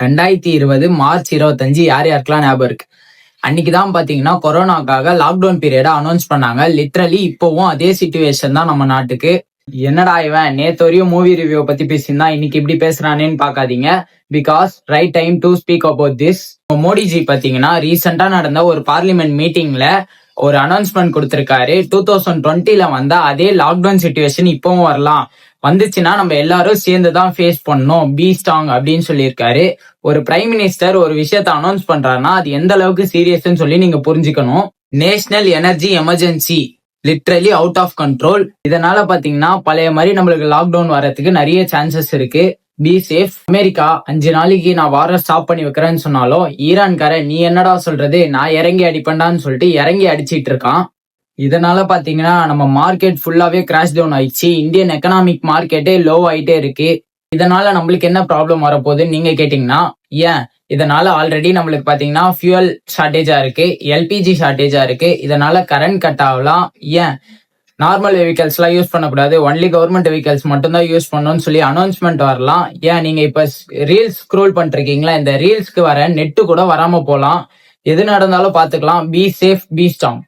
2020 March 25 யார் யாருக்கெல்லாம் ஞாபகம் இருக்கு? அன்னைக்குதான் பாத்தீங்கன்னா கொரோனாக்காக லாக்டவுன் பீரியட அனௌன்ஸ் பண்ணாங்க. லிட்ரலி இப்பவும் அதே சிச்சுவேஷன் தான் நம்ம நாட்டுக்கு. என்னடா இவன் நேத்து வரையும் மூவி ரிவ்யூ பத்தி பேசியிருந்தா இன்னைக்கு இப்படி பேசுறானேன்னு பாக்காதீங்க. Because right time to speak about this. Modi ji பாத்தீங்கன்னா ரீசெண்டா நடந்த ஒரு பார்லிமெண்ட் மீட்டிங்ல ஒரு அனௌன்ஸ்மெண்ட் கொடுத்திருக்காரு. 2020ல வந்த அதே லாக்டவுன் சிச்சுவேஷன் இப்பவும் வரலாம், வந்துச்சுன்னா நம்ம எல்லாரும் சேர்ந்துதான் ஃபேஸ் பண்ணணும், பி ஸ்ட்ராங் அப்படின்னு சொல்லியிருக்காரு. ஒரு பிரைம் மினிஸ்டர் ஒரு விஷயத்த அனௌன்ஸ் பண்றாருன்னா அது எந்த அளவுக்கு சீரியஸ்ன்னு சொல்லி நீங்க புரிஞ்சுக்கணும். National energy emergency literally out of control. இதனால பாத்தீங்கன்னா பழைய மாதிரி நம்மளுக்கு லாக்டவுன் வரதுக்கு நிறைய சான்சஸ் இருக்கு. Be safe. அமெரிக்கா 5 நாளைக்கு நான் வாரம் ஸ்டாப் பண்ணி வைக்கிறேன்னு சொன்னாலும் ஈரான்கார நீ என்னடா சொல்றது, நான் இறங்கி அடிப்பேன்டான்னு சொல்லிட்டு இறங்கி அடிச்சிட்டு இருக்கான். இதனால பாத்தீங்கன்னா நம்ம மார்க்கெட் ஃபுல்லாவே கிராஷ் டவுன் ஆயிடுச்சு. இந்தியன் எக்கனாமிக் மார்க்கெட்டே லோ ஆயிட்டே இருக்கு. இதனால நம்மளுக்கு என்ன ப்ராப்ளம் வரப்போகுதுன்னு நீங்க கேட்டீங்கன்னா, ஏன் இதனால ஆல்ரெடி நம்மளுக்கு பாத்தீங்கன்னா ஃபியூயல் ஷார்டேஜா இருக்கு, எல்பிஜி ஷார்டேஜா இருக்கு. இதனால கரண்ட் கட் ஆகலாம். ஏன் நார்மல் வெஹிக்கல்ஸ் எல்லாம் யூஸ் பண்ணக்கூடாது, ஒன்லி கவர்மெண்ட் வெஹிக்கல்ஸ் மட்டும் தான் யூஸ் பண்ணணும்னு சொல்லி அனௌன்ஸ்மெண்ட் வரலாம். ஏன் நீங்க இப்ப ரீல்ஸ் ஸ்க்ரோல் பண்ணிட்டு இருக்கீங்களா, இந்த ரீல்ஸ்க்கு வர நெட்டு கூட வராம போலாம். எது நடந்தாலும் பாத்துக்கலாம். Be safe, be strong.